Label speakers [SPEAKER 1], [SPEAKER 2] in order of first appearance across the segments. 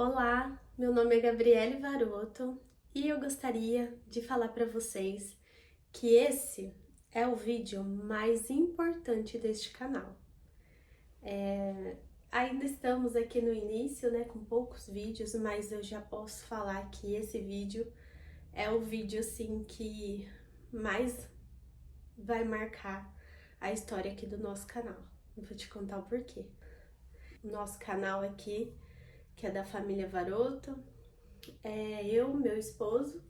[SPEAKER 1] Olá, meu nome é Gabriele Varoto e eu gostaria de falar para vocês que esse é o vídeo mais importante deste canal. Ainda estamos aqui no início, né, com poucos vídeos, mas eu já posso falar que esse vídeo é o vídeo assim que mais vai marcar a história aqui do nosso canal. Eu vou te contar o porquê. O nosso canal aqui, que é da família Varoto, eu, meu esposo,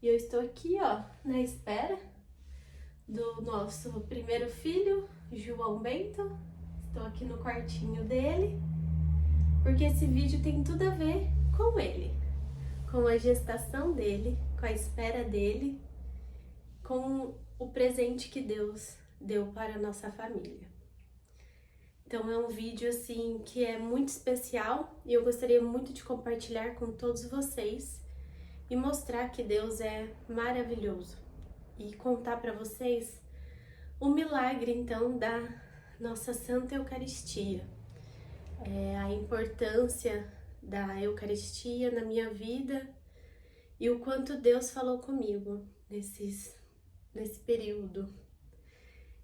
[SPEAKER 1] e eu estou aqui, ó, na espera do nosso primeiro filho, João Bento. Estou aqui no quartinho dele, porque esse vídeo tem tudo a ver com ele, com a gestação dele, com a espera dele, com o presente que Deus deu para a nossa família. Então é um vídeo assim que é muito especial e eu gostaria muito de compartilhar com todos vocês e mostrar que Deus é maravilhoso e contar para vocês o milagre então da nossa Santa Eucaristia, a importância da Eucaristia na minha vida e o quanto Deus falou comigo nesse período.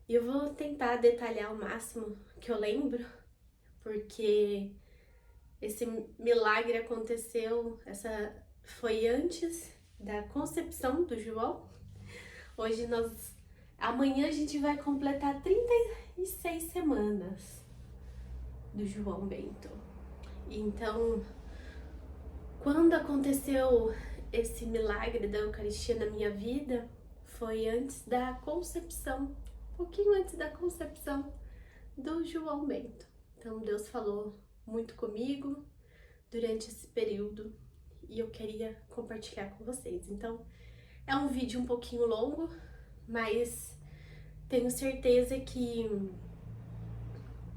[SPEAKER 1] E eu vou tentar detalhar o máximo que eu lembro, porque esse milagre aconteceu, foi antes da concepção do João. Amanhã a gente vai completar 36 semanas do João Bento. Então, quando aconteceu esse milagre da Eucaristia na minha vida, foi antes da concepção, um pouquinho antes da concepção do João Bento. Então, Deus falou muito comigo durante esse período e eu queria compartilhar com vocês. Então, é um vídeo um pouquinho longo, mas tenho certeza que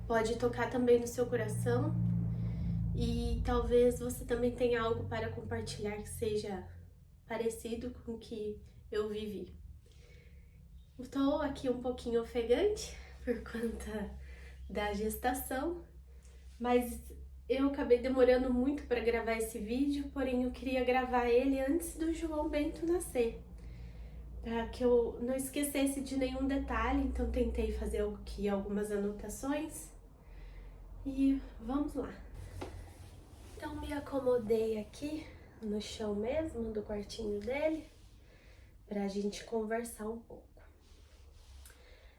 [SPEAKER 1] pode tocar também no seu coração e talvez você também tenha algo para compartilhar que seja parecido com o que eu vivi. Estou aqui um pouquinho ofegante por conta da gestação, mas eu acabei demorando muito para gravar esse vídeo, porém eu queria gravar ele antes do João Bento nascer, para que eu não esquecesse de nenhum detalhe, então tentei fazer aqui algumas anotações e vamos lá. Então me acomodei aqui no chão mesmo do quartinho dele pra gente conversar um pouco.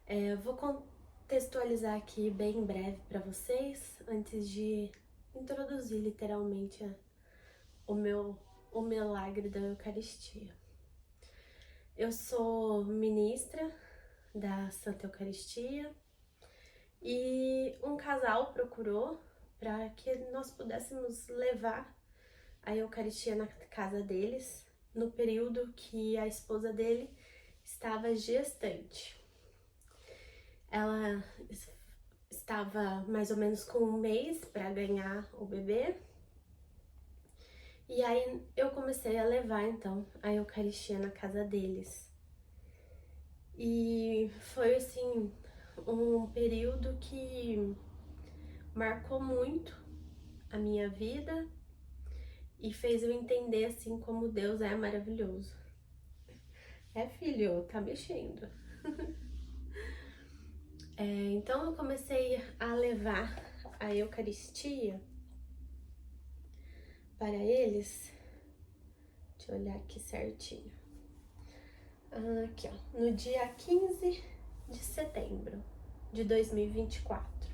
[SPEAKER 1] Eu vou contextualizar aqui bem breve para vocês antes de introduzir literalmente o milagre da Eucaristia. Eu sou ministra da Santa Eucaristia e um casal procurou para que nós pudéssemos levar a Eucaristia na casa deles no período que a esposa dele estava gestante. Ela estava mais ou menos com um mês para ganhar o bebê. E aí eu comecei a levar então a Eucaristia na casa deles. E foi assim um período que marcou muito a minha vida e fez eu entender assim como Deus é maravilhoso. Filho, tá mexendo. Então eu comecei a levar a Eucaristia para eles. Deixa eu olhar aqui certinho. Aqui, ó, no dia 15 de setembro de 2024.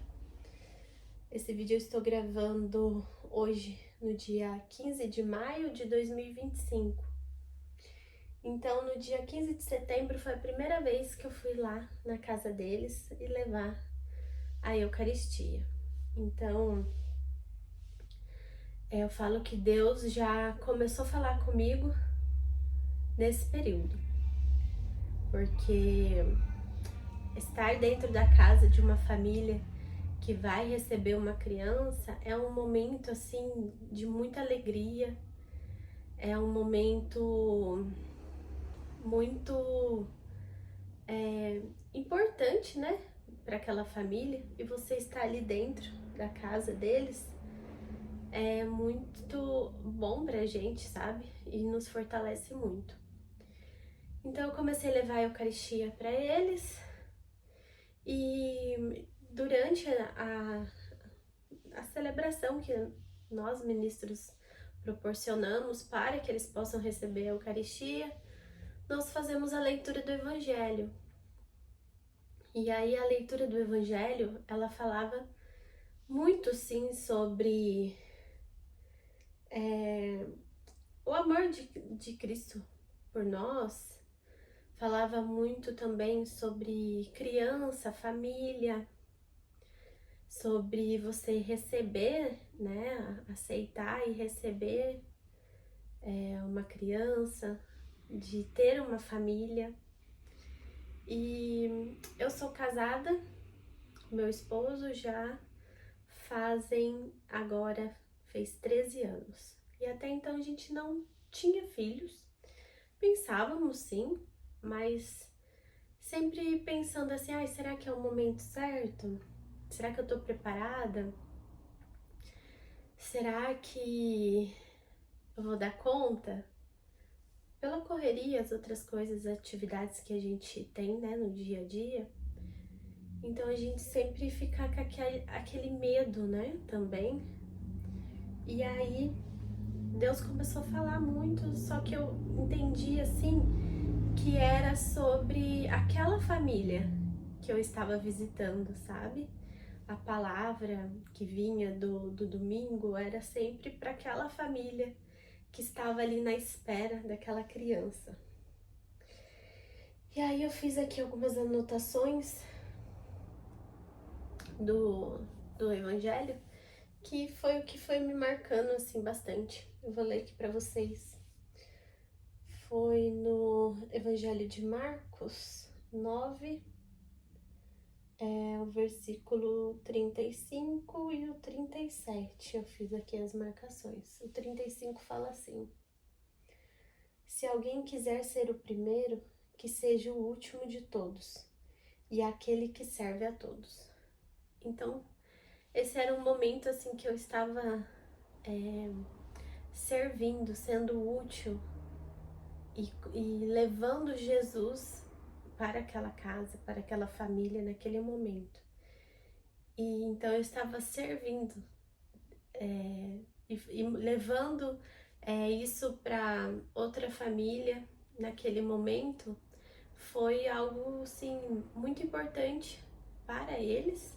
[SPEAKER 1] Esse vídeo eu estou gravando hoje, no dia 15 de maio de 2025. Então, no dia 15 de setembro foi a primeira vez que eu fui lá na casa deles e levar a Eucaristia. Então, eu falo que Deus já começou a falar comigo nesse período. Porque estar dentro da casa de uma família que vai receber uma criança é um momento assim de muita alegria, é um momento muito importante, né, para aquela família, e você estar ali dentro da casa deles é muito bom pra gente, sabe? E nos fortalece muito. Então eu comecei a levar a Eucaristia para eles e durante a celebração que nós ministros proporcionamos para que eles possam receber a Eucaristia, nós fazemos a leitura do Evangelho. E aí a leitura do Evangelho, ela falava muito sim sobre o amor de Cristo por nós, falava muito também sobre criança, família, sobre você receber, né, aceitar e receber uma criança, de ter uma família. E eu sou casada, meu esposo já fez 13 anos. E até então a gente não tinha filhos. Pensávamos sim, mas sempre pensando assim, ai, será que é o momento certo? Será que eu tô preparada? Será que eu vou dar conta? Pela correria, as outras coisas, atividades que a gente tem, né, no dia a dia. Então a gente sempre fica com aquele medo, né, também. E aí Deus começou a falar muito, só que eu entendi assim que era sobre aquela família que eu estava visitando, sabe? A palavra que vinha do domingo era sempre para aquela família que estava ali na espera daquela criança. E aí eu fiz aqui algumas anotações do Evangelho, que foi o que foi me marcando assim bastante. Eu vou ler aqui para vocês. Foi no Evangelho de Marcos 9, o versículo 35 e o 37. Eu fiz aqui as marcações. O 35 fala assim: se alguém quiser ser o primeiro, que seja o último de todos e aquele que serve a todos. Então, esse era um momento assim que eu estava servindo, sendo útil e levando Jesus para aquela casa, para aquela família naquele momento. E então eu estava servindo e levando isso para outra família naquele momento. Foi algo assim muito importante para eles,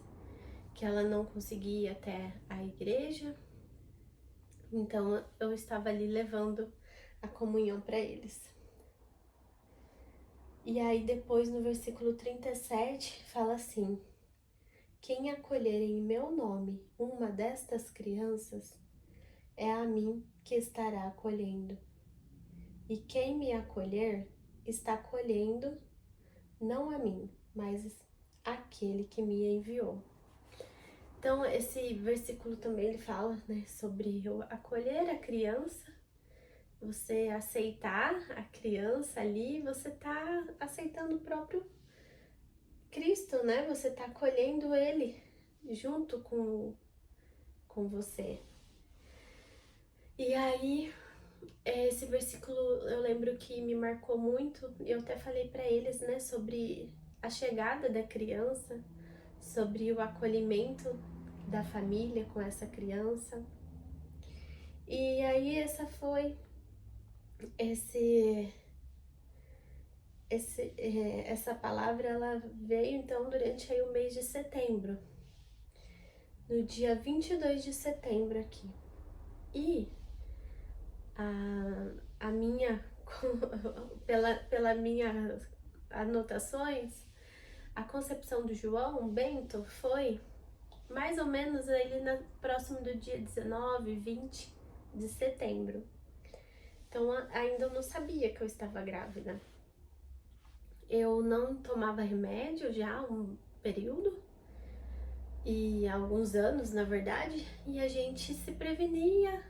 [SPEAKER 1] que ela não conseguia ir até a igreja. Então eu estava ali levando a comunhão para eles. E aí depois no versículo 37 fala assim: quem acolher em meu nome uma destas crianças, é a mim que estará acolhendo. E quem me acolher, está acolhendo não a mim, mas aquele que me enviou. Então esse versículo também ele fala, né, sobre eu acolher a criança. Você aceitar a criança ali, você tá aceitando o próprio Cristo, né? Você tá acolhendo ele junto com você. E aí, esse versículo eu lembro que me marcou muito. Eu até falei para eles, né, sobre a chegada da criança, sobre o acolhimento da família com essa criança. E aí essa palavra ela veio então durante aí o mês de setembro, no dia 22 de setembro aqui. E a minha, pela minhas anotações, a concepção do João Bento foi mais ou menos ali próximo do dia 19, 20 de setembro. Então ainda eu não sabia que eu estava grávida. Eu não tomava remédio já há um período, e há alguns anos na verdade, e a gente se prevenia,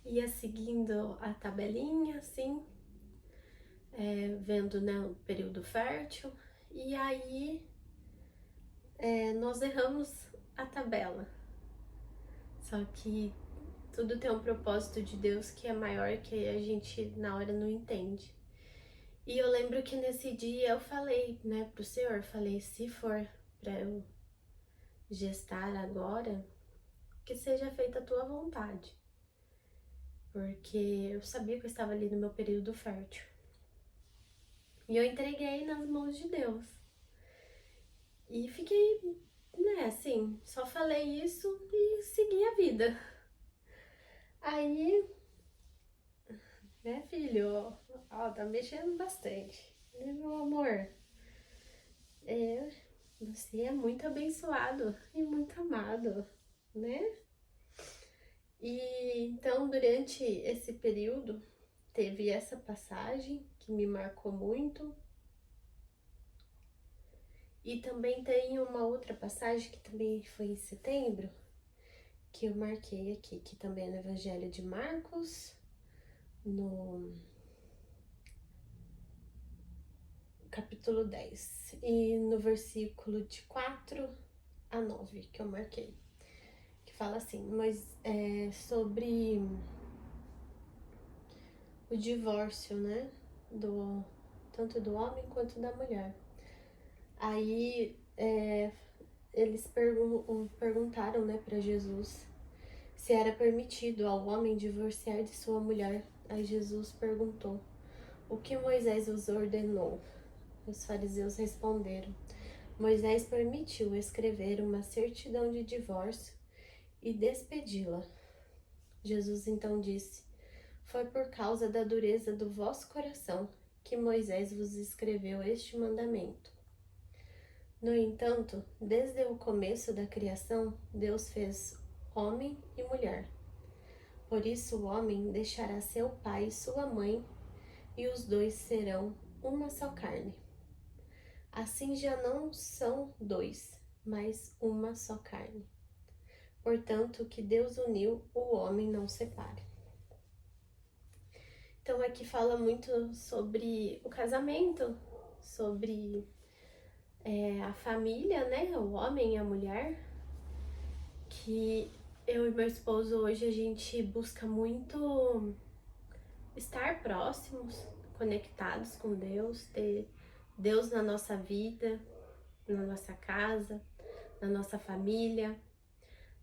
[SPEAKER 1] ia seguindo a tabelinha assim, vendo, né, o período fértil, e aí nós erramos a tabela. Só que tudo tem um propósito de Deus que é maior, que a gente na hora não entende. E eu lembro que nesse dia eu falei, né, pro Senhor, falei, se for pra eu gestar agora, que seja feita a tua vontade. Porque eu sabia que eu estava ali no meu período fértil. E eu entreguei nas mãos de Deus. E fiquei, né, assim, só falei isso e segui a vida. Aí, né, filho, ó, tá mexendo bastante. Né, meu amor? Você é muito abençoado e muito amado, né? E então, durante esse período, teve essa passagem que me marcou muito. E também tem uma outra passagem que também foi em setembro, que eu marquei aqui, que também é no Evangelho de Marcos, no capítulo 10, e no versículo de 4 a 9, que eu marquei, que fala assim, mas sobre o divórcio, né, tanto do homem quanto da mulher. Aí eles perguntaram, né, para Jesus se era permitido ao homem divorciar de sua mulher. Aí Jesus perguntou: o que Moisés os ordenou? Os fariseus responderam: Moisés permitiu escrever uma certidão de divórcio e despedi-la. Jesus então disse: foi por causa da dureza do vosso coração que Moisés vos escreveu este mandamento. No entanto, desde o começo da criação, Deus fez homem e mulher. Por isso o homem deixará seu pai e sua mãe, e os dois serão uma só carne. Assim já não são dois, mas uma só carne. Portanto, o que Deus uniu, o homem não separe. Então aqui fala muito sobre o casamento, sobre a família, né? O homem e a mulher, que eu e meu esposo hoje a gente busca muito estar próximos, conectados com Deus, ter Deus na nossa vida, na nossa casa, na nossa família.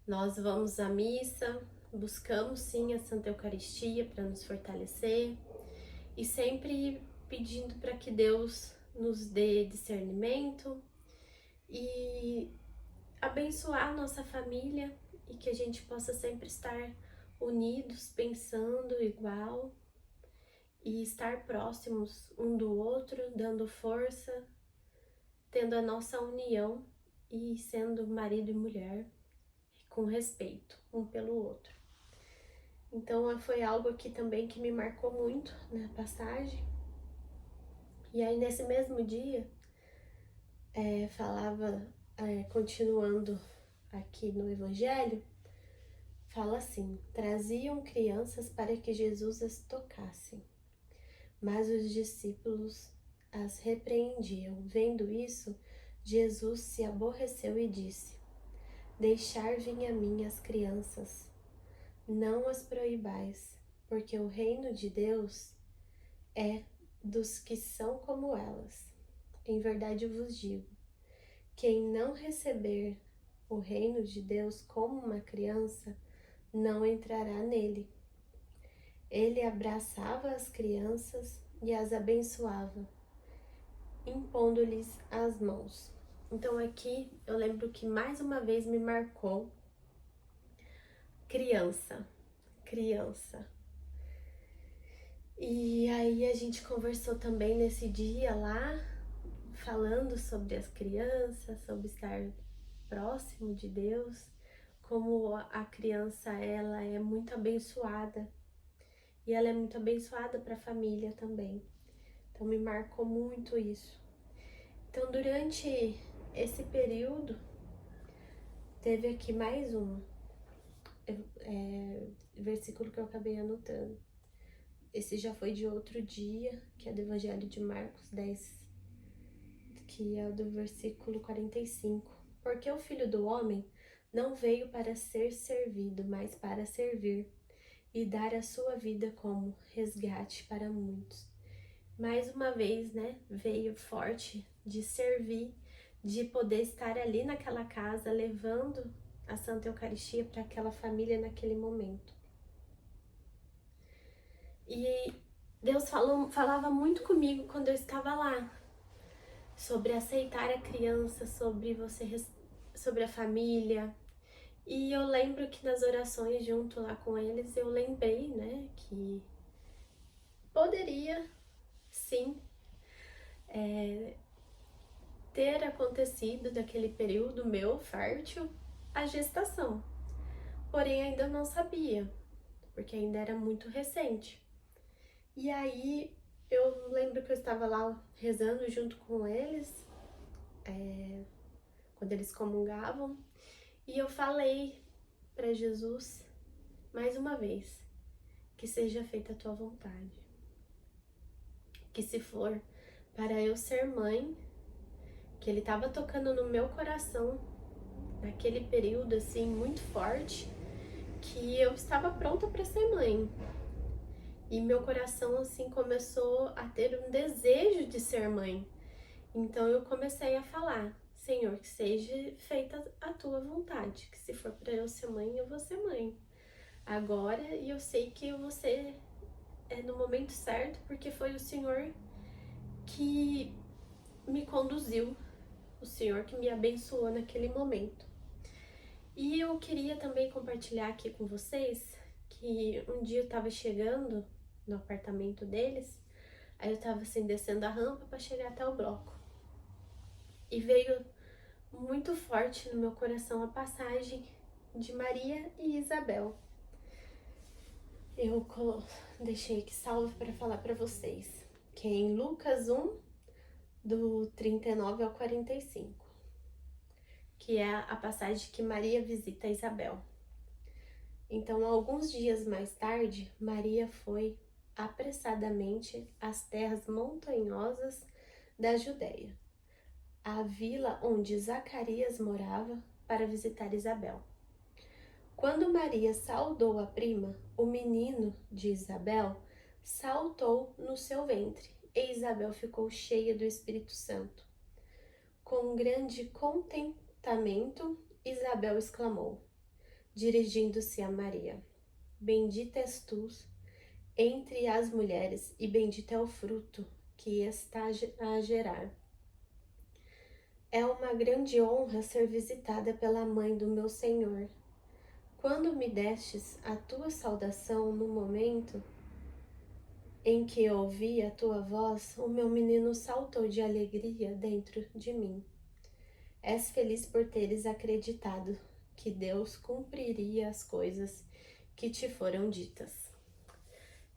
[SPEAKER 1] Nós vamos à missa, buscamos sim a Santa Eucaristia para nos fortalecer e sempre pedindo para que Deus nos dê discernimento e abençoar a nossa família e que a gente possa sempre estar unidos, pensando igual e estar próximos um do outro, dando força, tendo a nossa união e sendo marido e mulher com respeito um pelo outro. Então foi algo aqui também que me marcou muito na passagem. E aí nesse mesmo dia falava, continuando aqui no Evangelho, fala assim: traziam crianças para que Jesus as tocasse, mas os discípulos as repreendiam. Vendo isso, Jesus se aborreceu e disse: deixar vir a mim as crianças, não as proibais, porque o reino de Deus é dos que são como elas. Em verdade vos digo, quem não receber o reino de Deus como uma criança, não entrará nele. Ele abraçava as crianças e as abençoava, impondo-lhes as mãos. Então aqui eu lembro que mais uma vez me marcou criança. E aí a gente conversou também nesse dia lá, falando sobre as crianças, sobre estar próximo de Deus, como a criança ela é muito abençoada e ela é muito abençoada para a família também. Então me marcou muito isso. Então durante esse período teve aqui mais um versículo que eu acabei anotando. Esse já foi de outro dia, que é do Evangelho de Marcos 10, que é do versículo 45. Porque o Filho do Homem não veio para ser servido, mas para servir e dar a sua vida como resgate para muitos. Mais uma vez, né, veio forte de servir, de poder estar ali naquela casa, levando a Santa Eucaristia para aquela família naquele momento. E Deus falava muito comigo quando eu estava lá, sobre aceitar a criança, sobre a família. E eu lembro que nas orações junto lá com eles, eu lembrei, né, que poderia, sim, ter acontecido naquele período meu fértil a gestação. Porém, ainda não sabia, porque ainda era muito recente. E aí, eu lembro que eu estava lá rezando junto com eles, quando eles comungavam, e eu falei para Jesus, mais uma vez, que seja feita a tua vontade. Que se for para eu ser mãe, que ele estava tocando no meu coração, naquele período assim, muito forte, que eu estava pronta para ser mãe. E meu coração assim começou a ter um desejo de ser mãe. Então eu comecei a falar: Senhor, que seja feita a tua vontade, que se for para eu ser mãe, eu vou ser mãe. Agora, e eu sei que eu vou ser no momento certo, porque foi o Senhor que me conduziu, o Senhor que me abençoou naquele momento. E eu queria também compartilhar aqui com vocês que um dia eu estava chegando no apartamento deles, aí eu estava assim descendo a rampa para chegar até o bloco. E veio muito forte no meu coração a passagem de Maria e Isabel. Eu deixei aqui salvo para falar para vocês, que é em Lucas 1, do 39 ao 45, que é a passagem que Maria visita Isabel. Então, alguns dias mais tarde, Maria foi apressadamente às terras montanhosas da Judéia, à vila onde Zacarias morava, para visitar Isabel. Quando Maria saudou a prima, o menino de Isabel saltou no seu ventre, e Isabel ficou cheia do Espírito Santo. Com grande contentamento, Isabel exclamou, dirigindo-se a Maria: Bendita és tu entre as mulheres, e bendito é o fruto que está a gerar. É uma grande honra ser visitada pela mãe do meu Senhor. Quando me destes a tua saudação no momento em que ouvi a tua voz, o meu menino saltou de alegria dentro de mim. És feliz por teres acreditado que Deus cumpriria as coisas que te foram ditas.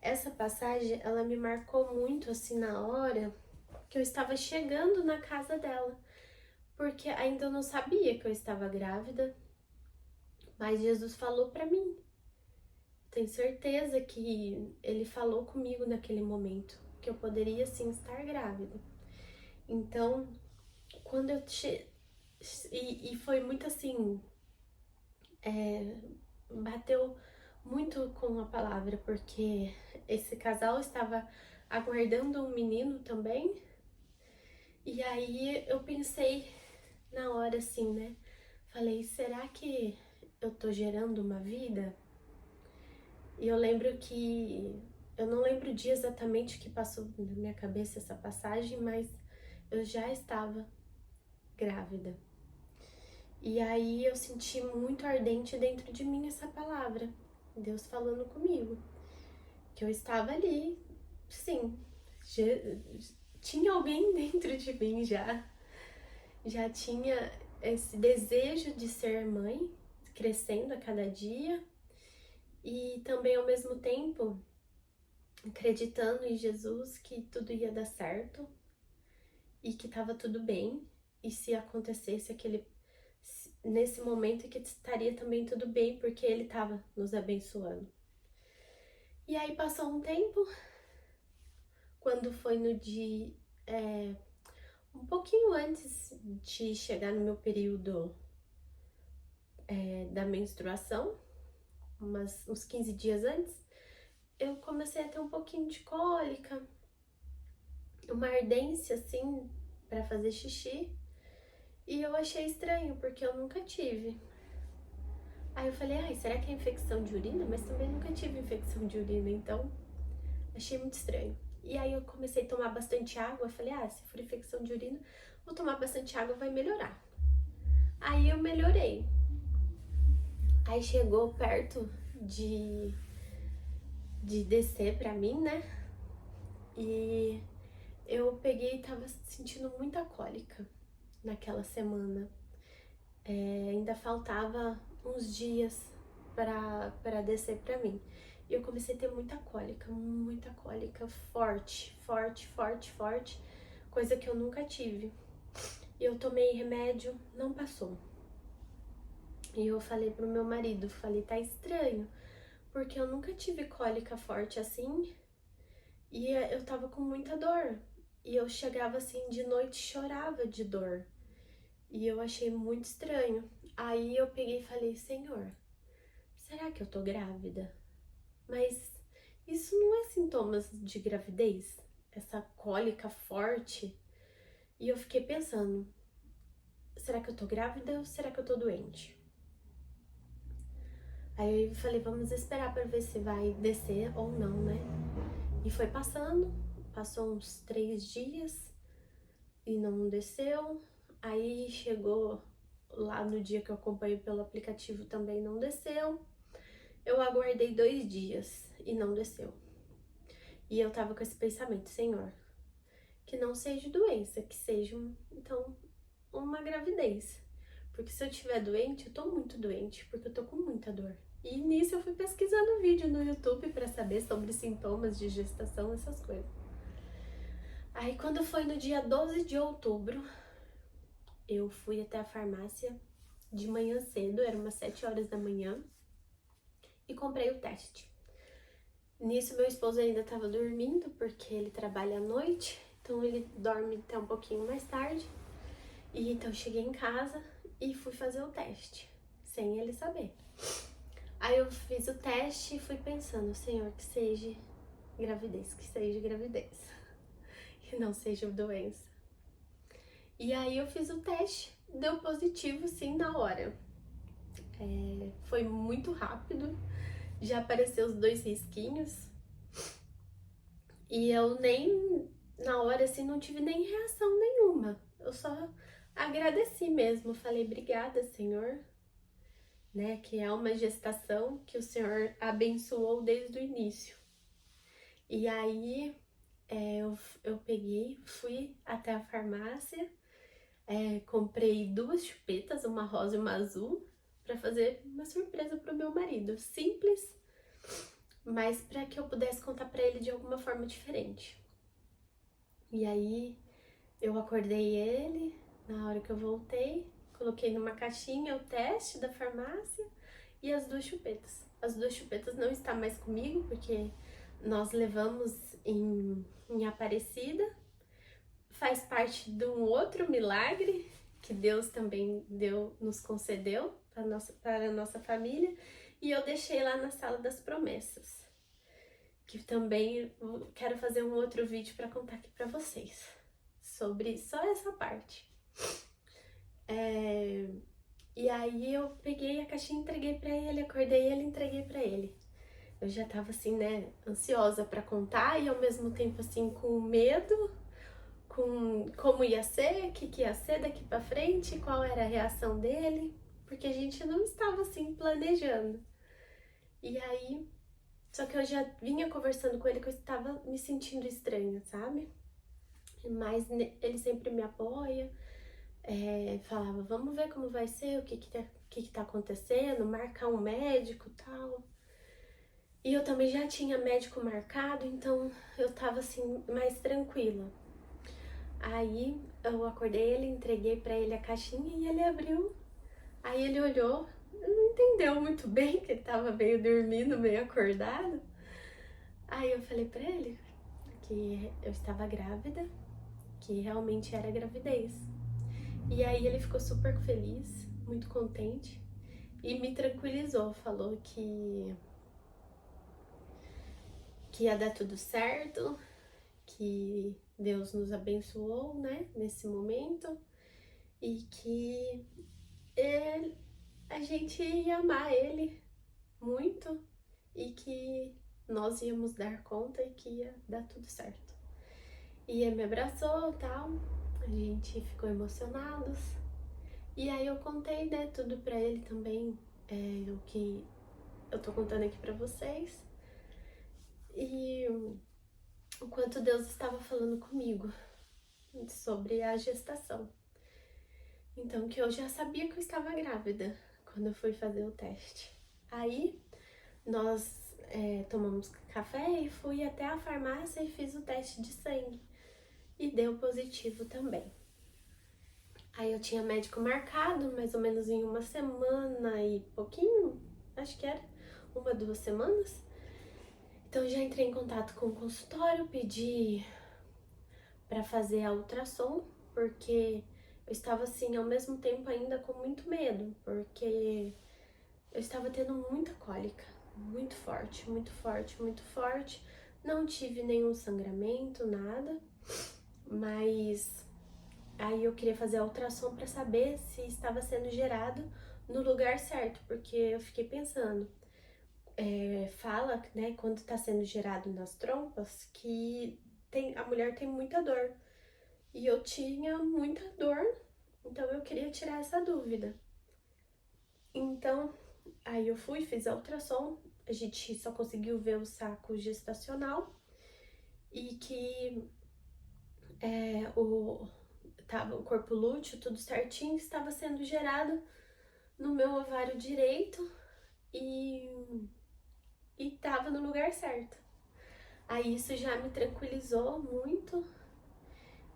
[SPEAKER 1] Essa passagem, ela me marcou muito assim na hora que eu estava chegando na casa dela, porque ainda eu não sabia que eu estava grávida, mas Jesus falou para mim. Tenho certeza que ele falou comigo naquele momento, que eu poderia sim estar grávida. Então, quando eu e foi muito assim, bateu muito com a palavra, porque esse casal estava aguardando um menino também. E aí eu pensei na hora assim, né? Falei, será que eu tô gerando uma vida? E eu lembro que eu não lembro o dia exatamente que passou na minha cabeça essa passagem, mas eu já estava grávida. E aí eu senti muito ardente dentro de mim essa palavra, Deus falando comigo, que eu estava ali, sim, tinha alguém dentro de mim já tinha esse desejo de ser mãe, crescendo a cada dia, e também ao mesmo tempo acreditando em Jesus que tudo ia dar certo e que estava tudo bem, e se acontecesse nesse momento que estaria também tudo bem, porque ele estava nos abençoando. E aí passou um tempo, quando foi no dia, um pouquinho antes de chegar no meu período da menstruação, uns 15 dias antes, eu comecei a ter um pouquinho de cólica, uma ardência assim para fazer xixi, e eu achei estranho porque eu nunca tive. Aí eu falei, ai, será que é infecção de urina? Mas também nunca tive infecção de urina, então achei muito estranho. E aí eu comecei a tomar bastante água, eu falei, se for infecção de urina, vou tomar bastante água, vai melhorar. Aí eu melhorei. Aí chegou perto de descer pra mim, né? E eu peguei e tava sentindo muita cólica naquela semana. Ainda faltava uns dias pra descer pra mim. E eu comecei a ter muita cólica, forte, coisa que eu nunca tive. E eu tomei remédio, não passou. E eu falei pro meu marido, falei, tá estranho, porque eu nunca tive cólica forte assim, e eu tava com muita dor. E eu chegava assim de noite, chorava de dor. E eu achei muito estranho. Aí eu peguei e falei, Senhor, será que eu tô grávida? Mas isso não é sintomas de gravidez? Essa cólica forte? E eu fiquei pensando, será que eu tô grávida ou será que eu tô doente? Aí eu falei, vamos esperar pra ver se vai descer ou não, né? E foi passou uns 3 dias e não desceu. Aí chegou lá no dia que eu acompanhei pelo aplicativo, também não desceu. Eu aguardei 2 dias e não desceu. E eu tava com esse pensamento, Senhor, que não seja doença, que seja, então, uma gravidez. Porque se eu estiver doente, eu tô muito doente, porque eu tô com muita dor. E nisso eu fui pesquisando vídeo no YouTube pra saber sobre sintomas de gestação, essas coisas. Aí quando foi no dia 12 de outubro, eu fui até a farmácia de manhã cedo, eram umas 7 horas da manhã, e comprei o teste. Nisso meu esposo ainda estava dormindo, porque ele trabalha à noite, então ele dorme até um pouquinho mais tarde. E então eu cheguei em casa e fui fazer o teste, sem ele saber. Aí eu fiz o teste e fui pensando, Senhor, que seja gravidez, que não seja doença. E aí eu fiz o teste, deu positivo sim na hora. Foi muito rápido, já apareceu os 2 risquinhos. E eu nem, na hora assim, não tive nem reação nenhuma. Eu só agradeci mesmo, falei, obrigada, Senhor, né? Que é uma gestação que o Senhor abençoou desde o início. E aí eu peguei, fui até a farmácia, comprei 2 chupetas, uma rosa e uma azul, para fazer uma surpresa pro meu marido. Simples, mas para que eu pudesse contar para ele de alguma forma diferente. E aí eu acordei ele na hora que eu voltei, coloquei numa caixinha o teste da farmácia e as 2 chupetas. As 2 chupetas não estão mais comigo, porque nós levamos em Aparecida. Faz parte de um outro milagre que Deus também nos concedeu para a nossa família. E eu deixei lá na Sala das Promessas, que também quero fazer um outro vídeo para contar aqui para vocês sobre só essa parte. E aí eu peguei a caixinha, entreguei para ele, acordei ele, entreguei para ele. Eu já tava assim, né, ansiosa para contar e ao mesmo tempo assim com medo, com como ia ser, o que ia ser daqui para frente, qual era a reação dele, porque a gente não estava assim planejando. E aí, só que eu já vinha conversando com ele que eu estava me sentindo estranha, sabe? Mas ele sempre me apoia, falava, vamos ver como vai ser, o que tá acontecendo, marcar um médico e tal. E eu também já tinha médico marcado, então eu tava assim, mais tranquila. Aí eu acordei ele, entreguei pra ele a caixinha e ele abriu. Aí ele olhou, não entendeu muito bem, que ele tava meio dormindo, meio acordado. Aí eu falei pra ele que eu estava grávida, que realmente era gravidez. E aí ele ficou super feliz, muito contente. e me tranquilizou, falou que ia dar tudo certo, que Deus nos abençoou, né, nesse momento, e que a gente ia amar Ele muito e que nós íamos dar conta e que ia dar tudo certo. E ele me abraçou e tal, a gente ficou emocionados. E aí eu contei, né, tudo pra ele também, o que eu tô contando aqui pra vocês. E o quanto Deus estava falando comigo sobre a gestação. Então, que eu já sabia que eu estava grávida quando eu fui fazer o teste. Aí, nós tomamos café e fui até a farmácia e fiz o teste de sangue. E deu positivo também. Aí eu tinha médico marcado, mais ou menos em uma semana e pouquinho, acho que era, 1, 2 semanas. Então já entrei em contato com o consultório, pedi para fazer a ultrassom, porque eu estava assim, ao mesmo tempo ainda com muito medo, porque eu estava tendo muita cólica, muito forte, muito forte, muito forte. Não tive nenhum sangramento, nada, mas aí eu queria fazer a ultrassom para saber se estava sendo gerado no lugar certo, porque eu fiquei pensando, fala, né, quando está sendo gerado nas trompas, que a mulher tem muita dor. E eu tinha muita dor, então eu queria tirar essa dúvida. Então, aí eu fui, fiz a ultrassom, a gente só conseguiu ver o saco gestacional e que tava o corpo lúteo, tudo certinho, estava sendo gerado no meu ovário direito e tava no lugar certo. Aí isso já me tranquilizou muito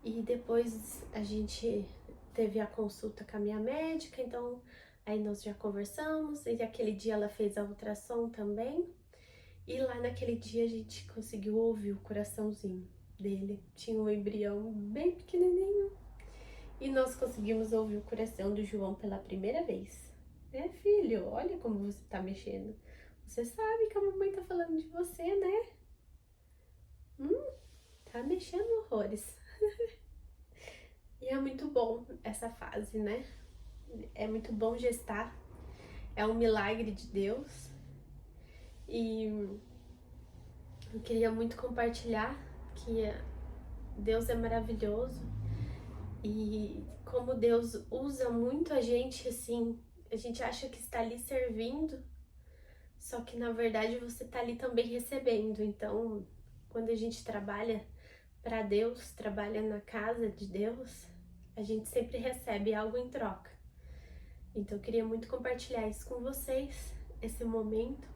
[SPEAKER 1] e depois a gente teve a consulta com a minha médica, então aí nós já conversamos e aquele dia ela fez a ultrassom também e lá naquele dia a gente conseguiu ouvir o coraçãozinho dele. Tinha um embrião bem pequenininho e nós conseguimos ouvir o coração do João pela primeira vez. Filho, olha como você tá mexendo. Você sabe que a mamãe tá falando de você, né? Tá mexendo horrores. E é muito bom essa fase, né? É muito bom gestar. É um milagre de Deus. E eu queria muito compartilhar que Deus é maravilhoso. E como Deus usa muito a gente, assim, a gente acha que está ali servindo, só que na verdade você está ali também recebendo. Então, quando a gente trabalha para Deus, trabalha na casa de Deus, a gente sempre recebe algo em troca. Então eu queria muito compartilhar isso com vocês, esse momento,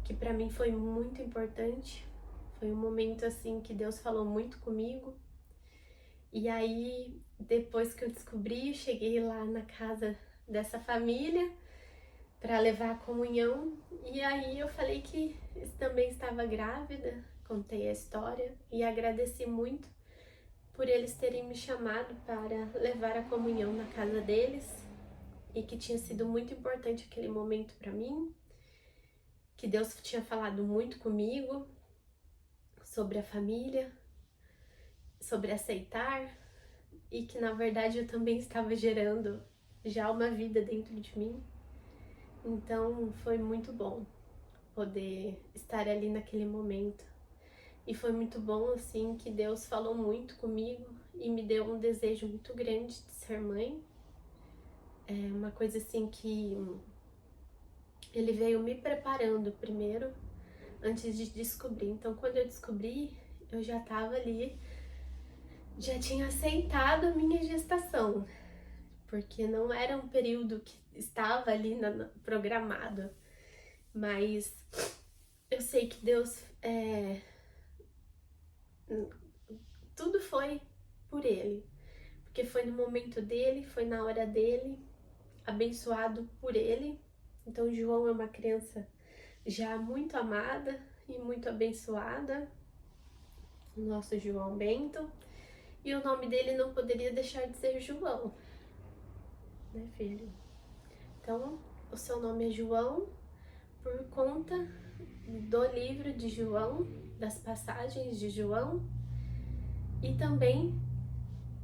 [SPEAKER 1] que para mim foi muito importante. Foi um momento assim que Deus falou muito comigo. E aí, depois que eu descobri, eu cheguei lá na casa dessa família para levar a comunhão. E aí eu falei que também estava grávida, contei a história e agradeci muito por eles terem me chamado para levar a comunhão na casa deles e que tinha sido muito importante aquele momento para mim, que Deus tinha falado muito comigo sobre a família, sobre aceitar e que na verdade eu também estava gerando já uma vida dentro de mim. Então foi muito bom poder estar ali naquele momento. E foi muito bom assim que Deus falou muito comigo e me deu um desejo muito grande de ser mãe. É uma coisa assim que ele veio me preparando primeiro antes de descobrir. Então quando eu descobri, eu já estava ali, já tinha aceitado a minha gestação, porque não era um período que estava ali programado, mas eu sei que Deus, tudo foi por Ele, porque foi no momento dele, foi na hora dele, abençoado por Ele. Então João é uma criança já muito amada e muito abençoada, o nosso João Bento, e o nome dele não poderia deixar de ser João, né, filho? Então o seu nome é João por conta do livro de João, das passagens de João, e também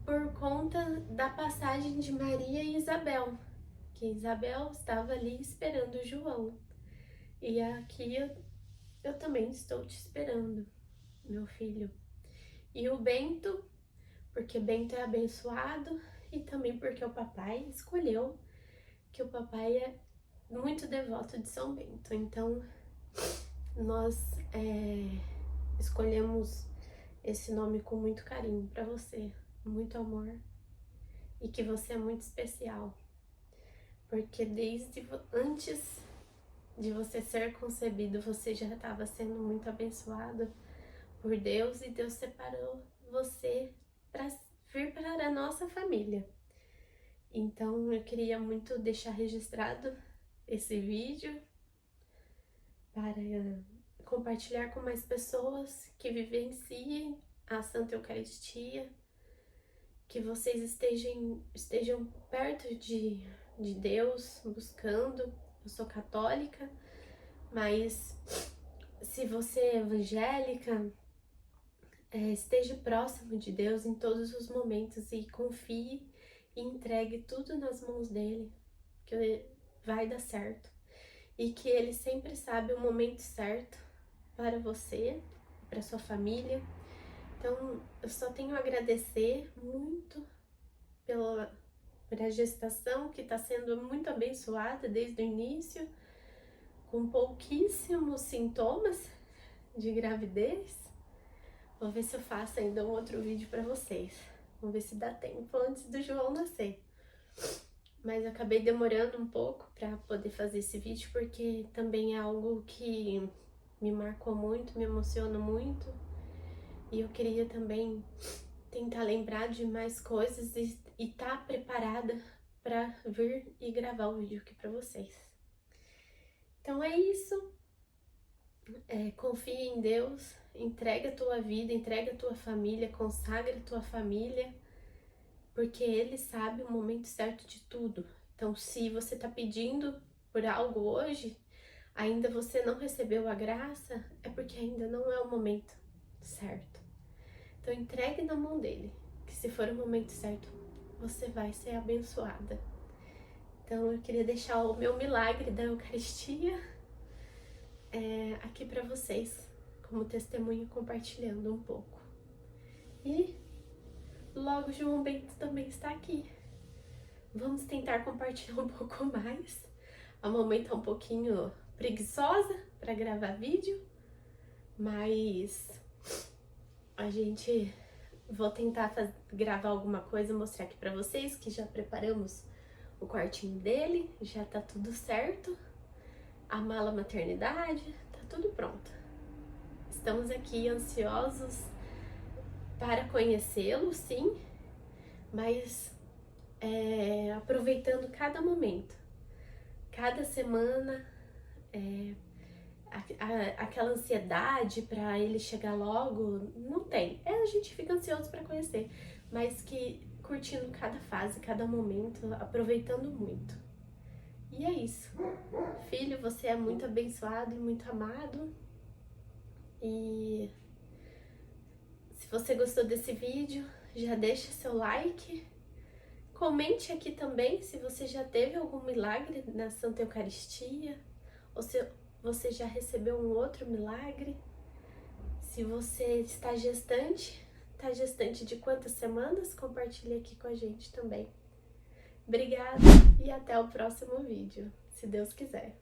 [SPEAKER 1] por conta da passagem de Maria e Isabel, que Isabel estava ali esperando João. E aqui eu também estou te esperando, meu filho. E o Bento, porque Bento é abençoado, e também porque o papai escolheu, que o papai é muito devoto de São Bento. Então, nós escolhemos esse nome com muito carinho para você, muito amor, e que você é muito especial, porque desde antes de você ser concebido, você já estava sendo muito abençoado por Deus, e Deus separou você para vir para a nossa família. Então eu queria muito deixar registrado esse vídeo para compartilhar com mais pessoas que vivenciem a Santa Eucaristia, que vocês estejam perto de Deus, buscando. Eu sou católica, mas se você é evangélica, esteja próximo de Deus em todos os momentos e confie e entregue tudo nas mãos dele, que vai dar certo. E que ele sempre sabe o momento certo para você, para sua família. Então, eu só tenho a agradecer muito pela gestação, que está sendo muito abençoada desde o início, com pouquíssimos sintomas de gravidez. Vou ver se eu faço ainda um outro vídeo para vocês. Vamos ver se dá tempo antes do João nascer. Mas eu acabei demorando um pouco para poder fazer esse vídeo, porque também é algo que me marcou muito, me emociona muito. E eu queria também tentar lembrar de mais coisas e tá preparada para vir e gravar o vídeo aqui para vocês. Então é isso. Confie em Deus, entrega a tua vida, entrega a tua família, consagra a tua família, porque Ele sabe o momento certo de tudo. Então, se você está pedindo por algo hoje, ainda você não recebeu a graça, é porque ainda não é o momento certo. Então, entregue na mão dele, que se for o momento certo, você vai ser abençoada. Então, eu queria deixar o meu milagre da Eucaristia aqui para vocês, como testemunho, compartilhando um pouco. E logo João Bento também está aqui. Vamos tentar compartilhar um pouco mais. A mamãe tá um pouquinho preguiçosa para gravar vídeo, mas vou tentar gravar alguma coisa, mostrar aqui para vocês que já preparamos o quartinho dele, já tá tudo certo. A mala maternidade, tá tudo pronto. Estamos aqui ansiosos para conhecê-lo, sim, mas aproveitando cada momento, cada semana, aquela ansiedade para ele chegar logo, não tem. A gente fica ansioso para conhecer, mas que curtindo cada fase, cada momento, aproveitando muito. E é isso. Filho, você é muito abençoado e muito amado. E se você gostou desse vídeo, já deixa seu like. Comente aqui também se você já teve algum milagre na Santa Eucaristia, ou se você já recebeu um outro milagre. Se você está gestante de quantas semanas? Compartilhe aqui com a gente também. Obrigada e até o próximo vídeo, se Deus quiser.